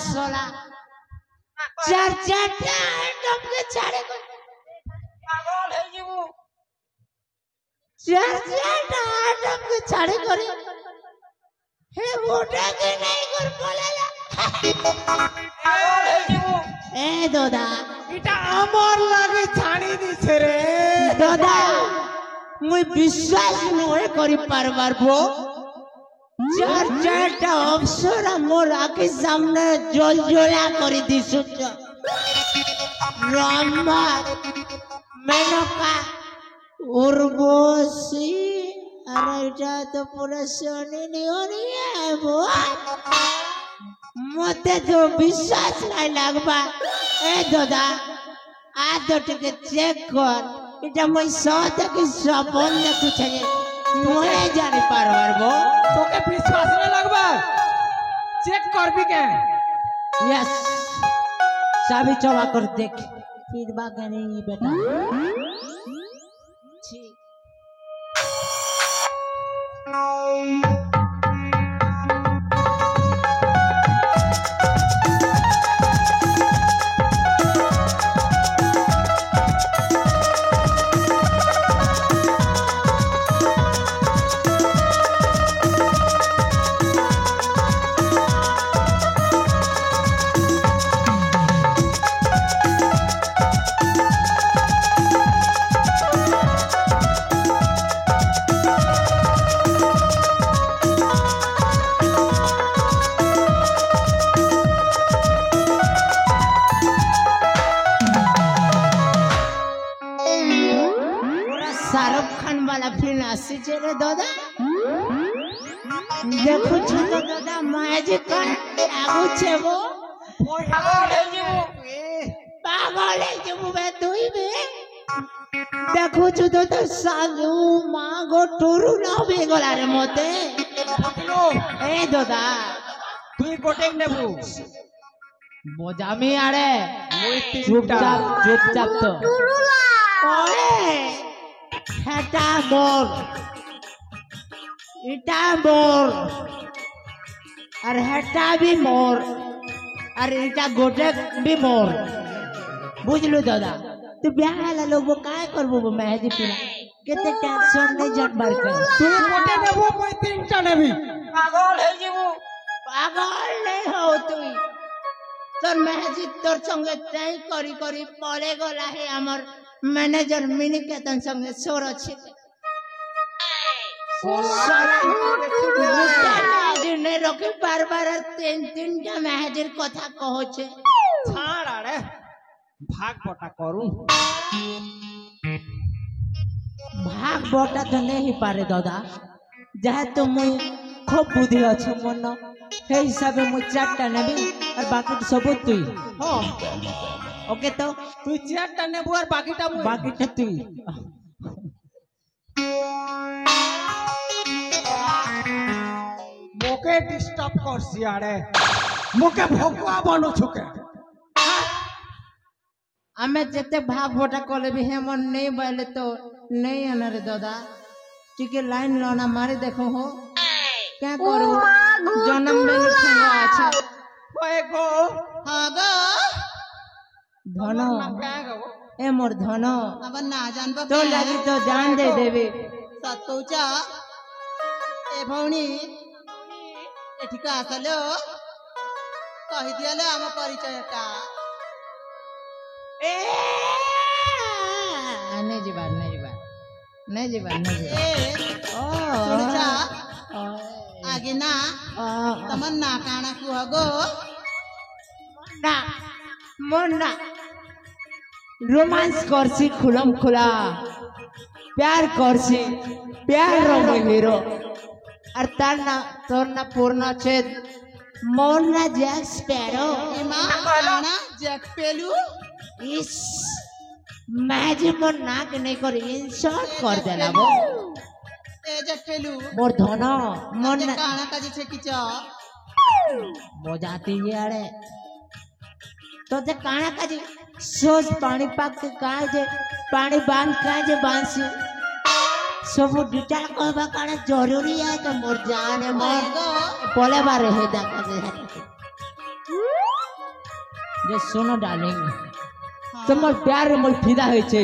सोला चार चारटा आइटम के छाड़े कर पागल है जीवो चार चारटा आइटम के छाड़े करे हे मोटा के नहीं कर बोलेला पागल है जीवो ए दादा इटा अमर लागे छाणी दिছে रे दादा मुई विश्वास नय करि पारबार बो चार चारटा अप्सरा मोर आके सामने जल जला करि दिसु रामा मेनका उर्वशी अरे এটা তো পুরো শুনি নিওনি আবো মতে তো বিশ্বাস নাই লাগবা এ দাদা আ দুটিকে চেক কর এটা মই সত্যি স্বপ্ন দেখুছে তুই জানি পারবো তোকে विश्वास না লাগবা চেক করবি কেন यस चाबी चला कर देख फिर बात नहीं बेटा ठीक शाहरुख खान वाला फिल्म आसी रे दादा देखो तो दादा मैजिक कर आगु छे वो पागल है जीवो पागल है जो मैं तुई बे देखो तो सालू मां गो टुरु ना बे गला रे मते বকলো ए दादा তুই গোটেক নেবু बोजामी आड़े মুই चुपचाप तो ओए हेटा मोर इटा मोर और हेटा भी मोर और इटा गोटे भी मोर बुझलु दादा तू ब्याह वाला लोग काय करबो मेहदी पिना केते टेंशन नहीं जट बार कर তুই গোটে নেবু মই তিনটা নেবি পাগল है जीवो पागल नहीं हो तुई तोर मेहदी तोर संगे तय करी करी पड़े गला है हमर मैनेजर मिनी केतन संगे सोर अछि नहीं रखे बार बार तीन टा मेहदीर कथा कहछे ছাড় আরে ভাগ বটা করু भाग बटा तो नहीं पारे दादा जहाँ तो मुई खूब बुद्धि अच्छे मन हे हिसाब मुई चारटा नेबी और बाकी तो सब तुई হ্যাঁ ओके तो তুই চেয়ারটা নেবু আর বাকিটা মুই बाकी तो तुई মোকে ডিস্টার্ব করছি আরে মোকে ভকুয়া বনুছুকে हमें जते भाग बटा कले भी हे मन नहीं बैले तो नहीं आना रे दादा ठीक है लाइन लाना मारे देखो हो क्या करो जन्म में ठंगा अच्छा ওই গো हाँ गो धनो কায় গো ए मोर धनो अब ना जानबा तो लगी तो जान दे देवी सत कौचा ए भौणी एठिका आसलो कहि दियाले आम परिचयटा ए नहीं जीवा नहीं जीवा नहीं जीवा नहीं जीवा ए ओ सुनचा आगे ना तमन ना काना कुहगो ना मोना रोमांस करसी खुलम खुला प्यार करसी प्यार रो हीरो और तार ना तोर ना पूर्ण छेद मोर ना जैक स्पैरो एमा काना जैक पेलू इस मैं जी मोर नाक नहीं कर इंसल्ट कर देला वो ए जैक पेलू मोर धनो मोर ना काना काजी छे किच मजाती है अरे तो ते काना काजी सोच पानी पाक के काजे पानी बांध काजे बांसी सब डिटेल कहबा काना जरूरी है तो मोर जान है मोर गो बोले बारे है दा काजे যে শোনো ডার্লিং हाँ তোমার প্যারে মোর ফিদা হয়েছে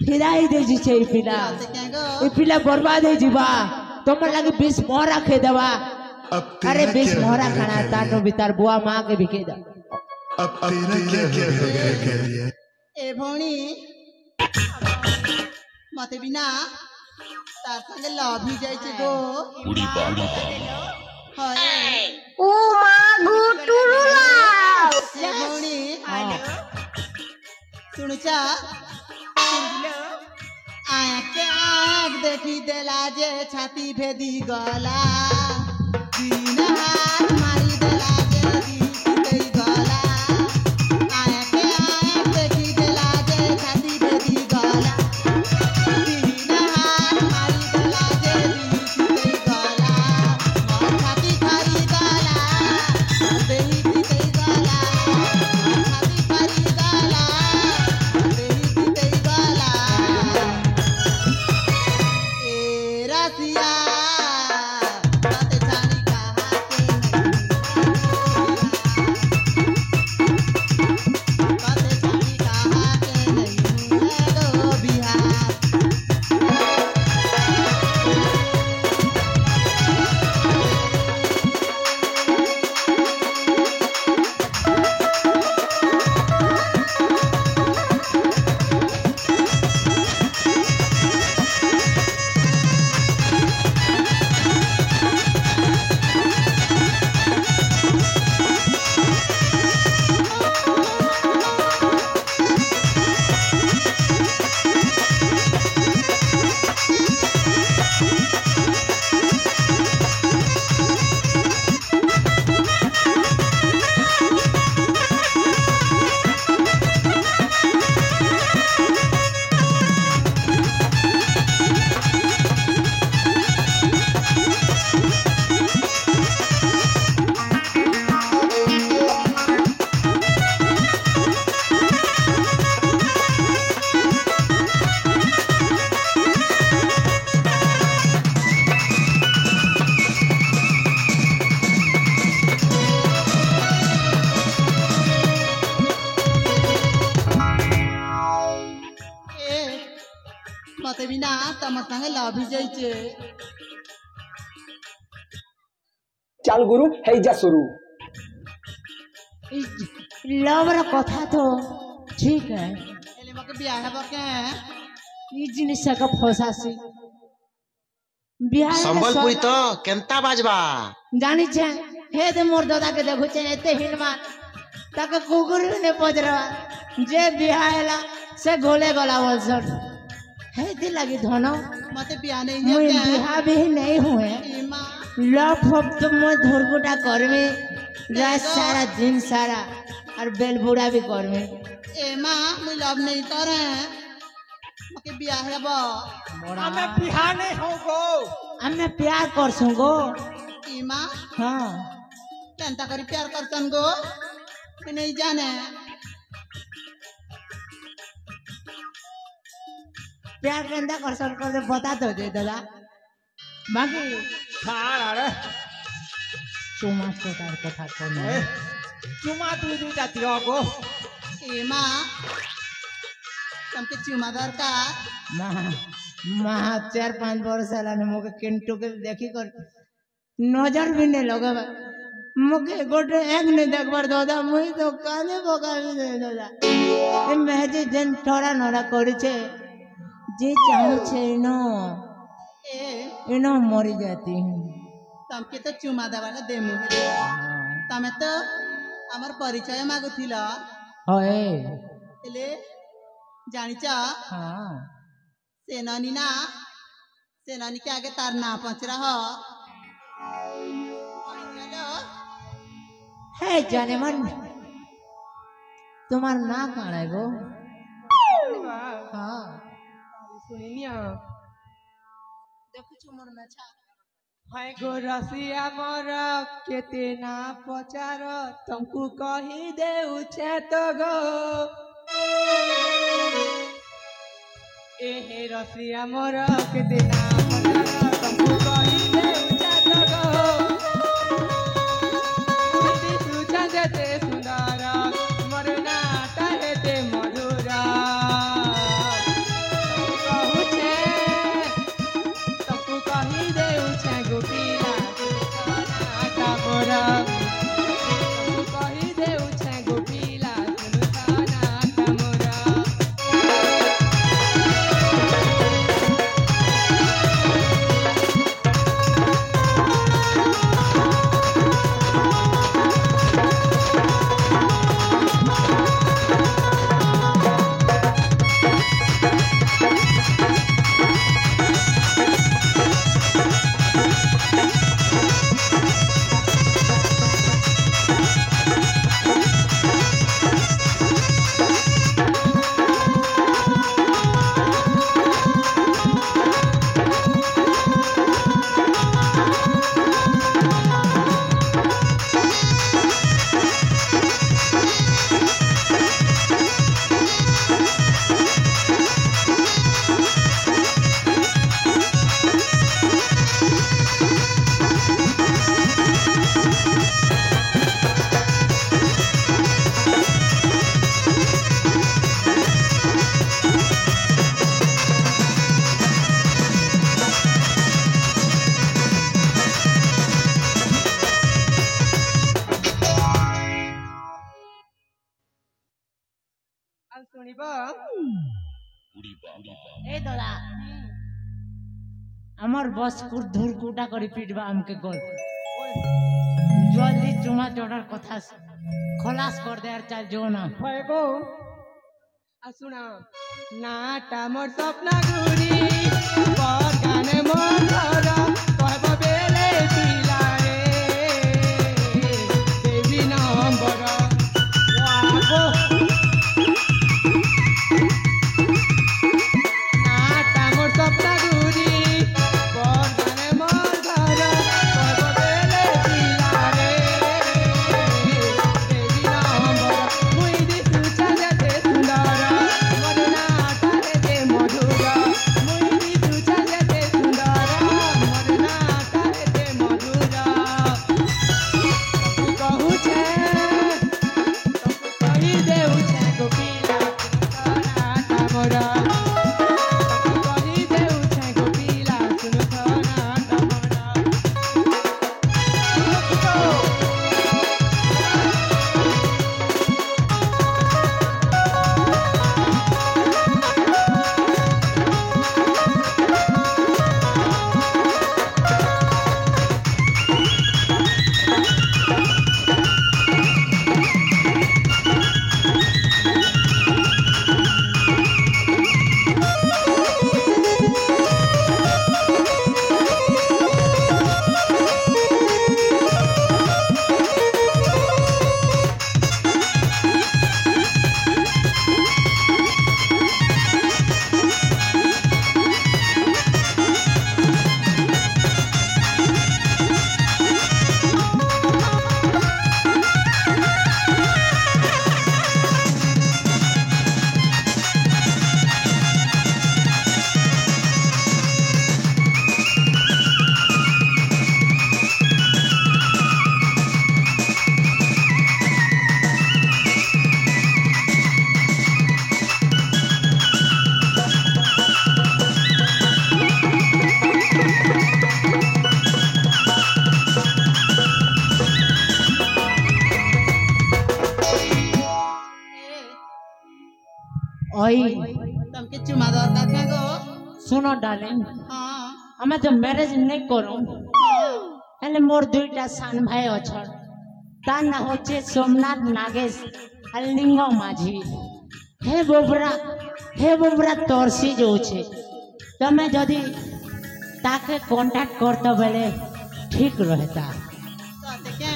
ফিদা হয়ে দিয়েছে এই পিলা से क्या गो এই পিলা বরবাদ হয়ে যাবা তোমার লাগে 20 মোহরা খেয়ে দেবা अब अरे तेरा 20 क्या मोहरा हो खाना गया तानो बितार बुआ माँ के भी खेदा अब तेरा क्या हो गया ए भौणी मते बिना तार संगे लभी जाय छे गो हाय ও মা গো টুরুলাও ए भौणी सुनुचा आँख आँख देखी देला जे छाती भेदी गला दिन हाथ मारी देला जे दीदी गला आँख आँख देखी देला जे छाती भेदी गला दिन हाथ मारी देला जे दीदी गला मोर छाती खारी गला देही दीदी गला मोर छाती खारी गला देही दीदी गला ए रसिया बात जानी कहा के नहीं बात जानी कहा के नहीं है गो बिहार ए मते बिना तमर संगे लभी जाय छे চাল গুরু হেইজা শুরু लवर कथा तो ठीक है एले मके बियाह हेबो के ई जिनिस का फसासी बिहार संबलपुरी तो केंता बाजबा जानी छे हे दे मोर दादा के देखो छे एते हिनमान ताके कुकुर ने पजरवा जे बिहायला से गोले गला वलसर हे दे लगी धनो मते बियाह नहीं मैं है के बिहा भी नहीं हुए ए मां लफ हफ्त में धुरबुटा करमे रात सारा दिन सारा और बेलबुड़ा भी करमे ए मां मुई लव नहीं करे मके बियाह हेबो हमें बिहाने हो गो हमें प्यार कर संगो ई मां हाँ केंता करी प्यार करतन गो कि नहीं जाने प्यार केंदा कर सन कर दे बता तो दे दादा बाकी खार अरे चुमा छोटार कथा कोने ए चुमा तू जाती हो गो ए मां तमके चुमा दरकार महा 4-5 वर्ष लाने मोके किंटू के देखी कर नजर भी नहीं लगे मुके गोटे एक नहीं देखबार दादा मुई तो काने बगावी दे दादा ए मेहजे जन थोड़ा नोरा करी छे जे चाहू छे नो ए इनो मरी जाती हूँ तमके तो चुमा देवाला देमु तमे तो আমার পরিচয় মাগুছিল হয় এলে জানিছ हाँ সেনানি না সেনানিকে আগে তার না পচরা হ है जाने मन तुम्हार ना कहाँ है गो हाँ দেখুছ মোর মেছা हाय गो रसिया मोर केते ना पचार तुमको कही दे उछे तो गो ए हे रसिया मोर केते ना पचार तुमको कही दे उछे तो गो दीदी तू चंदते सुंदर কইবা ए दादा আমার বস ধুর কুটা করে পিটবা আমাকে গোল জলদি চুমা চড়ার কথা খলাস কর দে আর চাল जो না কইবো আসুনা নাটা মোর স্বপ্ন ঘুরি বগানে মোর ঘর কইব বেলে পিলা রে দেবী নম্বর ওয়াগো নাটা মোর স্বপ্ন ঘুরি বগানে মোর ঘর কইব বেলে পিলা রে দেবী নম্বর মুই দিছু চাঁদতে সুন্দর মোর নাটারে দে মধুর মুই দিছু চাঁদতে সুন্দর মোর নাটারে দে মধুর কহুছে কহি দেউছে গোপিলা নাটা মোর কহি দেউছে গোপিলা সুনথ নাটা মোর ওই तुमके चुमा दरकार क्या गो শুনো ডার্লিং हाँ আমি তো ম্যারেজ নেই করো হেলে মোর দুইটা সান ভাই অছন তার না হচ্ছে সোমনাথ নাগেশ আর লিঙ্গ মাঝি হে বোবরা তরসি যাচ্ছে তুমি যদি তাকে কন্ট্যাক্ট করতে বেলে ঠিক রহতা कहते क्या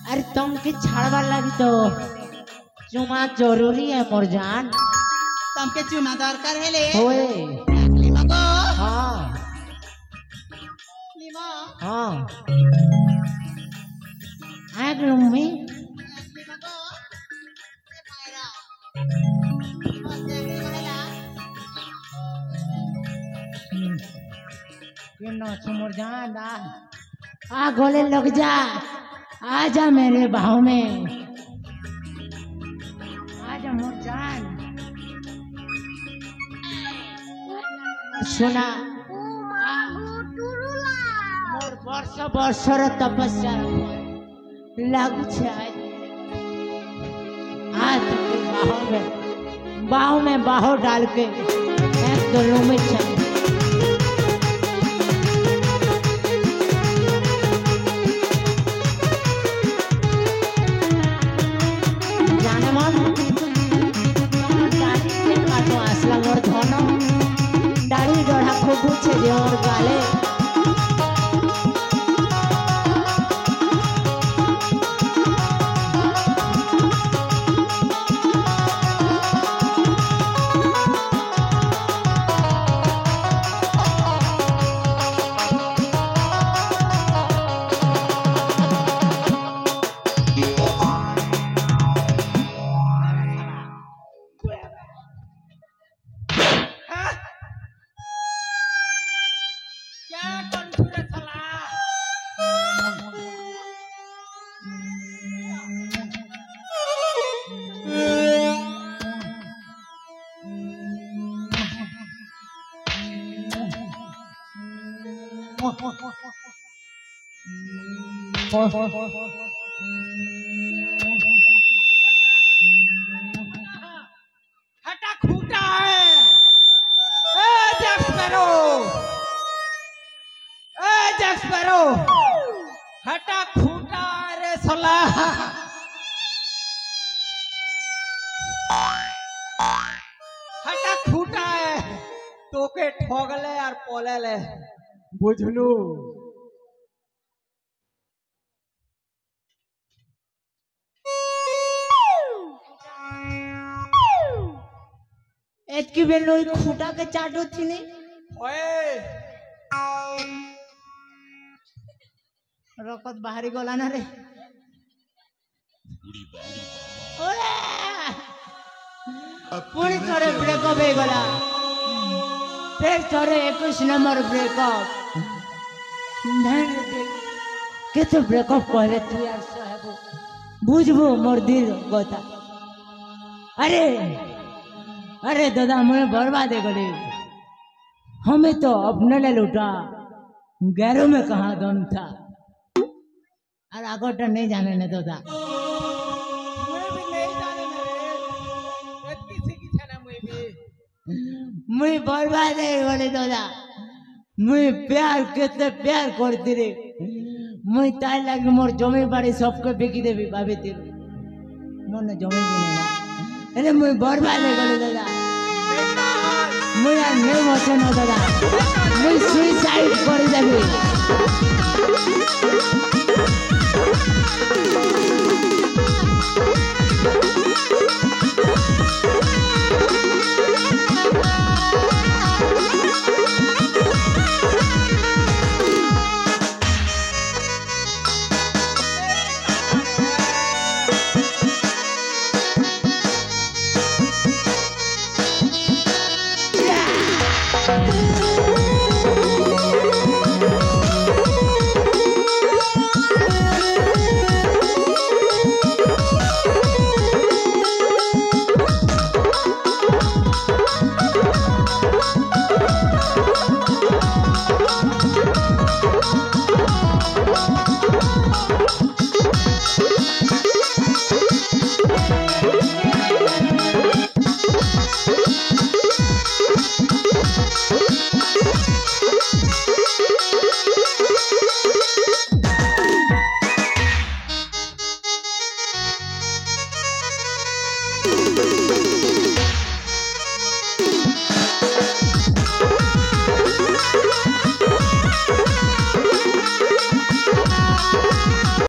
अरे तुमके छाड़वार लगी तो चुमा जरूरी है मोर जान तुमके चुमा दरकार है ले होए लिमा गो हाँ लिमा हाँ आग रूम में लिमा गो ए पायरा बस देखी महिला किन्नो सुमर जान आ गोले लग जा आजा मेरे बाहों में आजा मोर जान सुना मोर वर्षर तपस्या लागू छे आज बाहों में बाहों डाल के एक गलों में चल जाने मन दाढ़ी के काटो असला मोर धनो दाढ़ी डढ़ा खूब छे जे मोर गाले हटा আর পলেলে বুঝলু এতকি বেল ওই খুঁটাকে চাটো চিনি রকত বাহারি গলা না রে ওরে अब পুরি तेरा তোরে क्या ব্রেকআপ হয়ে গলা ফের তোরে 21 নম্বর ব্রেকআপ কেতে ব্রেকআপ কইলে তুই আর সাহেব বুঝবো মোর দিল কথা अरे अरे दादा मैं बर्बाद है गली हमें तो अपने ले लूटा गैरों में कहाँ दम था और आगोटा नहीं जाने ने दादा मुई बर्बाद है गली दादा मुई प्यार कितने प्यार करती रे मुई ताई लगे मोर जमी बाड़ी सबके बिकी देवी भाभी तेरे मोर ने जमी भी नहीं ना अरे मुई बर्बाद है गली दादा मुई আর নেই বসে না দাদা মুই সুইসাইড করে যাবি